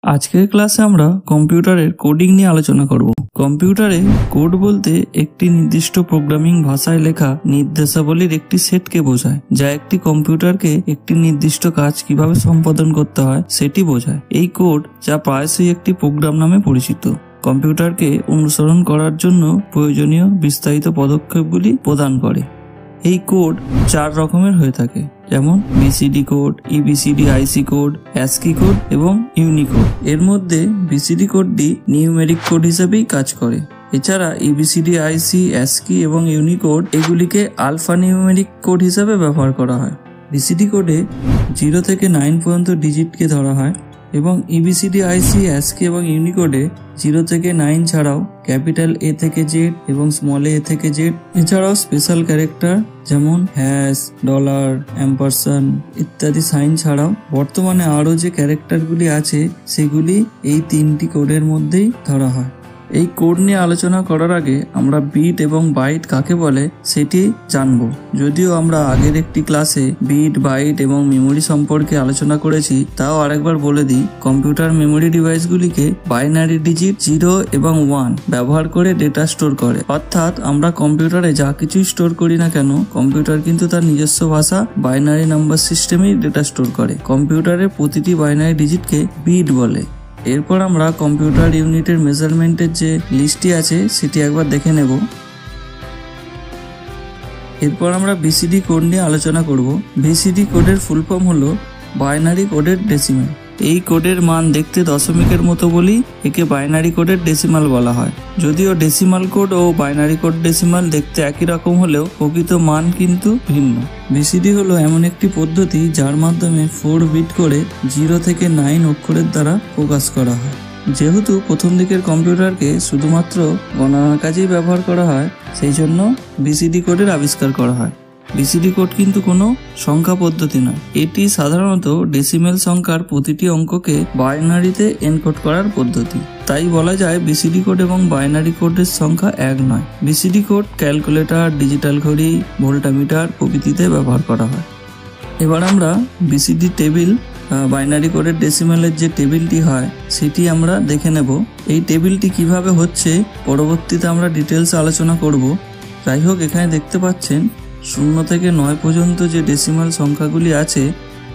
আজকের ক্লাসে আমরা কম্পিউটারের কোডিং নিয়ে আলোচনা করব। কম্পিউটারে কোড বলতে একটি নির্দিষ্ট প্রোগ্রামিং ভাষায় লেখা নির্দেশাবলীর একটি সেটকে বোঝায়, যা একটি কম্পিউটারকে একটি নির্দিষ্ট কাজ কিভাবে সম্পাদন করতে হয় সেটি বোঝায়। এই কোড, যা প্রায়শই একটি প্রোগ্রাম নামে পরিচিত, কম্পিউটারকে অনুসরণ করার জন্য প্রয়োজনীয় বিস্তারিত পদক্ষেপগুলি প্রদান করে। এই কোড 4 রকমের হয়ে থাকে, যেমন বিসিডি কোড, ইবিসিডি আইসি কোড, অ্যাসকি কোড এবং ইউনিকোড। এর মধ্যে বিসিডি কোডটি নিউমেরিক কোড হিসেবেই কাজ করে। এছাড়া ইবিসিডি আইসি, অ্যাসকি এবং ইউনিকোড এগুলিকে আলফা নিউমেরিক কোড হিসেবে ব্যবহার করা হয়। বিসিডি কোডে 0 থেকে 9 পর্যন্ত ডিজিটকে ধরা হয় এবং ইবিসিডি আইসি, অ্যাসকি এবং ইউনিকোডে 0 থেকে 9 ছাড়াও ক্যাপিটাল এ থেকে জেড এবং স্মল এ থেকে জেড, এছাড়াও স্পেশাল ক্যারেক্টার যেমন হ্যাশ, ডলার, অ্যাম্পারসান ইত্যাদি সাইন ছাড়াও বর্তমানে আরও যে ক্যারেক্টারগুলি আছে সেগুলি এই 3টি কোডের মধ্যেই ধরা হয়। এই কোড নিয়ে আলোচনা করার আগে আমরা বিট এবং বাইট কাকে বলে সেটি জানব। যদিও আমরা আগের একটি ক্লাসে বিট, বাইট এবং মেমোরি সম্পর্কে আলোচনা করেছি, তাও আরেকবার বলে দিই। কম্পিউটার মেমোরি ডিভাইসগুলিকে বাইনারি ডিজিট 0 এবং 1 ব্যবহার করে ডেটা স্টোর করে। অর্থাৎ আমরা কম্পিউটারে যা কিছুই স্টোর করি না কেন, কম্পিউটার কিন্তু তার নিজস্ব ভাষা বাইনারি নাম্বার সিস্টেমেই ডেটা স্টোর করে। কম্পিউটারের প্রতিটি বাইনারি ডিজিটকে বিট বলে। এরপর আমরা কম্পিউটার ইউনিটের মেজারমেন্টের যে লিস্টটি আছে সেটি একবার দেখে নেব। এরপর আমরা বিসিডি কোড নিয়ে আলোচনা করব। বিসিডি কোডের ফুল ফর্ম হলো বাইনারি কোডের ডেসিমাল। এই কোডের মান দেখতে দশমিকের মতো বলেই একে বাইনারি কোডের ডেসিমাল বলা হয়। যদিও ডেসিমাল কোড ও বাইনারি কোড ডেসিমাল দেখতে একই রকম হলেও প্রকৃত মান কিন্তু ভিন্ন। বিসিডি হলো এমন একটি পদ্ধতি যার মাধ্যমে 4 বিট করে 0 থেকে 9 অক্ষরের দ্বারা প্রকাশ করা হয়। যেহেতু প্রথম দিকের কম্পিউটারকে শুধুমাত্র গণনার কাজেই ব্যবহার করা হয়, সেই জন্য বিসিডি কোডের আবিষ্কার করা হয়। বিসিডি কোড কিন্তু কোনো সংখ্যা পদ্ধতি নয়, এটি সাধারণত ডেসিমেল সংখ্যার প্রতিটি অঙ্ককে বাইনারিতে এনকোড করার পদ্ধতি। তাই বলা যায় বিসিডি কোড এবং বাইনারি কোডের সংখ্যা এক নয়। বিসিডি কোড ক্যালকুলেটর, ডিজিটাল ঘড়ি, ভোল্টামিটার প্রভৃতিতে ব্যবহার করা হয়। এবার আমরা বিসিডি টেবিল, বাইনারি কোডের ডেসিমেলের যে টেবিলটি হয় সেটি আমরা দেখে নেব। এই টেবিলটি কিভাবে হচ্ছে পরবর্তীতে আমরা ডিটেলসে আলোচনা করব। যাই হোক, এখানে দেখতে পাচ্ছেন 0 থেকে 9 পর্যন্ত যে ডেসিমাল সংখ্যাগুলি আছে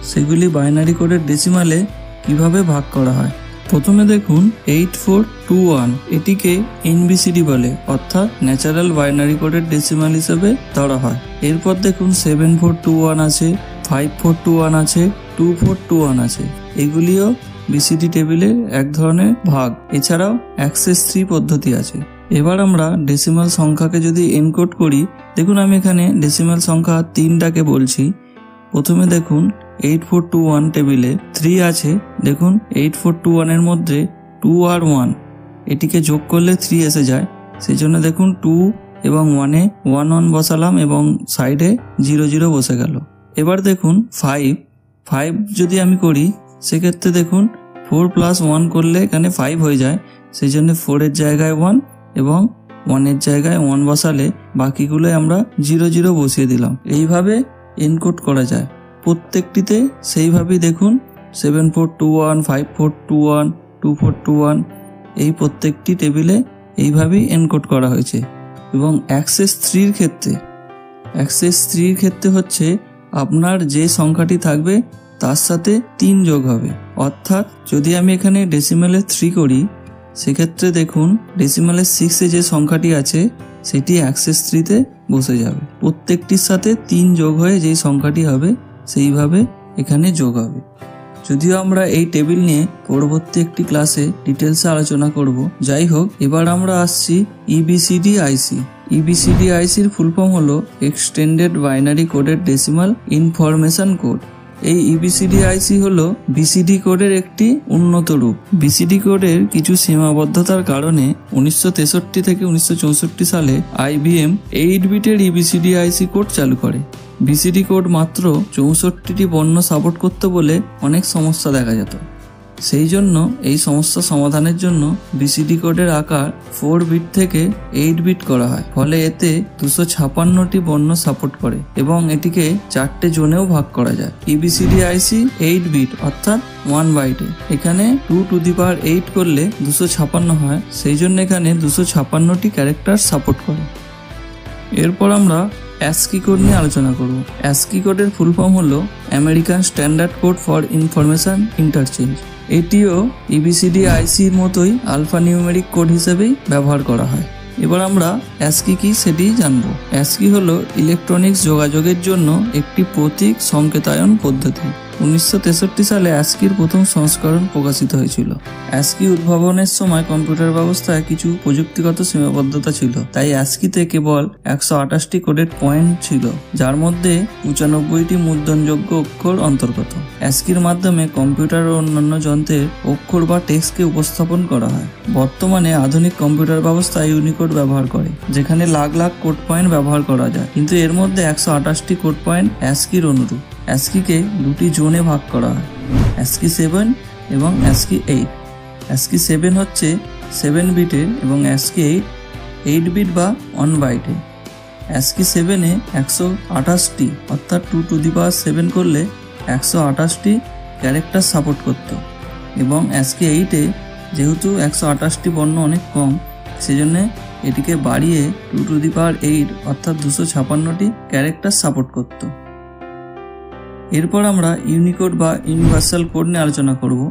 সেগুলি বাইনারি কোডের ডেসিমালে কিভাবে ভাগ করা হয়। প্রথমে দেখুন 8421, এটিকে এনবিসিডি বলে, অর্থাৎ ন্যাচারাল বাইনারি কোডের ডেসিমাল হিসেবে ধরা হয়। এরপর দেখুন 7421 আছে, 5421 আছে, 2421 আছে। এগুলিও বিসিডি টেবিলের এক ধরনের ভাগ। এছাড়াও অ্যাক্সেস 3 পদ্ধতি আছে। এবার আমরা ডেসিমাল সংখ্যাকে যদি এনকোড করি, দেখুন আমি এখানে ডেসিমাল সংখ্যা 3টাকে বলছি। প্রথমে দেখুন 8421 টেবিলে 3 আছে। দেখুন 8421 এর মধ্যে 2 আর 1 এটিকে যোগ করলে 3 এসে যায়। সেই জন্য দেখুন 2 এবং 1-এ 1 বসালাম এবং সাইডে 0 বসে গেল। এবার দেখুন 5 যদি আমি করি, সেক্ষেত্রে দেখুন 4 + 1 করলে এখানে 5 হয়ে যায়। সেই জন্য 4 এর জায়গায় 1 এবং 1 এর জায়গায় 1 বসালে বাকিগুলোই আমরা 0 বসিয়ে দিলাম। এইভাবে এনকোড করা যায় প্রত্যেকটিতে। সেইভাবেই দেখুন 7421, 5421, 2421 এই প্রত্যেকটি টেবিলে এইভাবেই এনকোড করা হয়েছে। এবং অ্যাক্সেস 3 ক্ষেত্রে হচ্ছে আপনার যে সংখ্যাটি থাকবে তার সাথে 3 যোগ হবে। অর্থাৎ যদি আমি এখানে ডেসিমেলে 3 করি, সেক্ষেত্রে দেখুন ডেসিমেলের 6-এ যে সংখ্যাটি আছে সেটি অ্যাক্সেস 3-তে বসে যাবে। প্রত্যেকটির সাথে 3 যোগ হয়ে যেই সংখ্যাটি হবে সেইভাবে এখানে যোগ হবে। যদিও আমরা এই টেবিল নিয়ে পরবর্তী একটি ক্লাসে ডিটেলসে আলোচনা করব। যাই হোক, এবার আমরা আসছি ইবিসিডি আইসি। ইবিসিডি আইসির ফুল ফর্ম হলো এক্সটেন্ডেড বাইনারি কোডের ডেসিমাল ইনফরমেশন কোড। এই ইবিসিডি আইসি হলো বিসিডি কোডের একটি উন্নত রূপ। বিসিডি কোডের কিছু সীমাবদ্ধতার কারণে 1963 থেকে 1964 সালে IBM 8 বিটের ইবিসিডি আইসি কোড চালু করে। বিসিডি কোড মাত্র 64টি বর্ণ সাপোর্ট করতে বলে অনেক সমস্যা দেখা যেত। সেই জন্য এই সমস্যা সমাধানের জন্য বিসিডি কোডের আকার 4 বিট থেকে 8 বিট করা হয়। ফলে এতে 256টি বর্ণ সাপোর্ট করে এবং এটিকে 4টে জোনেও ভাগ করা যায়। EBCD IC 8 বিট অর্থাৎ 1 বাইটে। এখানে 2 টু দি পাওয়ার 8 করলে 256 হয়, সেই জন্য এখানে 256টি ক্যারেক্টার সাপোর্ট করে। এরপর আমরা ASCII কোড নিয়ে আলোচনা করব। ASCII কোডের ফুল ফর্ম হলো American standard code for information interchange. এটিও EBCD ICর মতোই আলফা নিউমেরিক কোড হিসেবেই ব্যবহার করা হয়। এবার আমরা ASCII কি সেটি জানব। ASCII হলো ইলেকট্রনিক্স যোগাযোগের জন্য একটি প্রতীক সংকেতায়ন পদ্ধতি। 1963 সালে ASCIIর প্রথম সংস্করণ প্রকাশিত হয়েছিল। ASCII উদ্ভাবনের সময় কম্পিউটার ব্যবস্থায় কিছু প্রযুক্তিগত সীমাবদ্ধতা ছিল, তাই ASCIIতে কেবল 128টি কোডেড পয়েন্ট ছিল, যার মধ্যে 95টি মুদ্রণযোগ্য অক্ষর অন্তর্গত। ASCIIর মাধ্যমে কম্পিউটার ও অন্যান্য যন্ত্রের অক্ষর বা টেক্সটকে উপস্থাপন করা হয়। বর্তমানে আধুনিক কম্পিউটার ব্যবস্থা ইউনিকোড ব্যবহার করে, যেখানে লাখ লাখ কোড পয়েন্ট ব্যবহার করা যায়, কিন্তু এর মধ্যে 128টি কোড পয়েন্ট ASCIIর অনুরূপ। ASCIIকে দুটি জোনে ভাগ করা হয়, ASCII 7 এবং ASCII 8। ASCII 7 হচ্ছে 7 বিটের এবং ASCII 8 বিট বা 1 বাইটে। ASCII 7-এ 128টি অর্থাৎ 2 টু দি পাওয়ার 7 করলে 128টি ক্যারেক্টার সাপোর্ট করত এবং ASCII 8-এ যেহেতু 128টি বর্ণ অনেক কম, সেজন্য এটিকে বাড়িয়ে 2 টু দি পাওয়ার 8 অর্থাৎ 256টি ক্যারেক্টার সাপোর্ট করত। এরপর আমরা ইউনিকোড বা ইউনিভার্সাল কোড নিয়ে আলোচনা করব।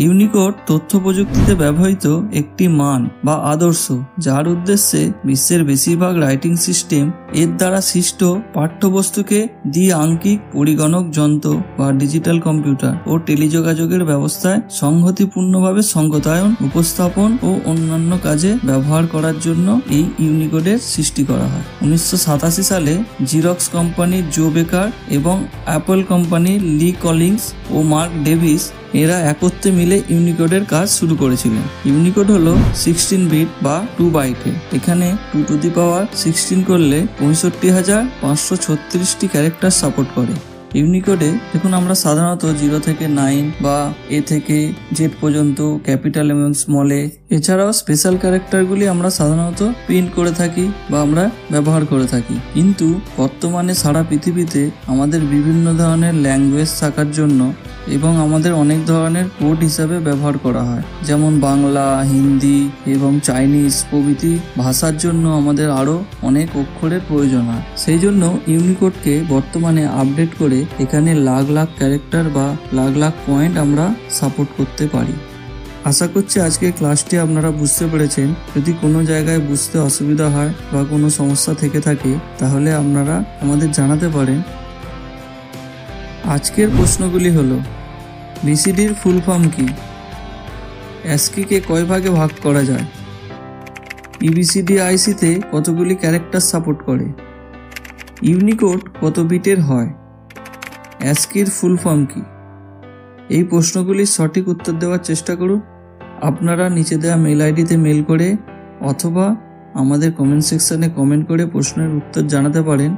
ইউনিকোড তথ্য প্রযুক্তিতে ব্যবহৃত একটি মান বা আদর্শ, যার উদ্দেশ্যে বিশ্বের বেশিরভাগ রাইটিং সিস্টেম এর দ্বারা সৃষ্ট পাঠ্যবস্তুকে দ্বি-আঙ্কিক পরিগণক যন্ত্র বা ডিজিটাল কম্পিউটার ও টেলিযোগাযোগের ব্যবস্থায় সংহতিপূর্ণভাবে সংকেতায়ন, উপস্থাপন ও অন্যান্য কাজে ব্যবহার করার জন্য এই ইউনিকোডের সৃষ্টি করা হয়। 1987 সালে জিরক্স কোম্পানির জো বেকার এবং অ্যাপল কোম্পানির লি কলিন্স ও মার্ক ডেভিস এরা একত্রে মিলে ইউনিকোডের কাজ শুরু করেছিলেন। ইউনিকোড হলো 16 বিট বা 2 বাইটে। এখানে 2 টু দি পাওয়ার 16 করলে 65,536টি ক্যারেক্টার সাপোর্ট করে। ইউনিকোডে দেখুন আমরা সাধারণত 0 থেকে 9 বা A থেকে Z পর্যন্ত ক্যাপিটাল এবং স্মলে, এছাড়াও স্পেশাল ক্যারেক্টারগুলি আমরা সাধারণত প্রিন্ট করে থাকি বা আমরা ব্যবহার করে থাকি। কিন্তু বর্তমানে সারা পৃথিবীতে আমাদের বিভিন্ন ধরনের ল্যাঙ্গুয়েজ থাকার জন্য এবং আমাদের অনেক ধরনের কোড হিসাবে ব্যবহার করা হয়, যেমন বাংলা, হিন্দি এবং চাইনিজ প্রভৃতি ভাষার জন্য আমাদের আরও অনেক অক্ষরের প্রয়োজন হয়। সেই জন্য ইউনিকোডকে বর্তমানে আপডেট করে এখানে লাখ লাখ ক্যারেক্টার বা লাখ লাখ পয়েন্ট আমরা সাপোর্ট করতে পারি। আশা করছি আজকের ক্লাসটি আপনারা বুঝতে পেরেছেন। যদি কোনো জায়গায় বুঝতে অসুবিধা হয় বা কোনো সমস্যা থেকে থাকে তাহলে আপনারা আমাদের জানাতে পারেন। আজকের প্রশ্নগুলি হলো: বিসিডির ফুল ফর্ম কি? ASCIIকে কয় ভাগে ভাগ করা যায়? EBCD ICতে কতগুলি ক্যারেক্টার সাপোর্ট করে? ইউনিকোড কত বিটের হয়? ASCIIর ফুল ফর্ম কি? এই প্রশ্নগুলির সঠিক উত্তর দেওয়ার চেষ্টা করুন। আপনারা নিচে দেওয়া মেল আইডিতে মেল করে অথবা আমাদের কমেন্ট সেকশনে কমেন্ট করে প্রশ্নের উত্তর জানাতে পারেন।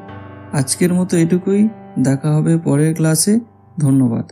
আজকের মতো এটুকুই, দেখা হবে পরের ক্লাসে। ধন্যবাদ।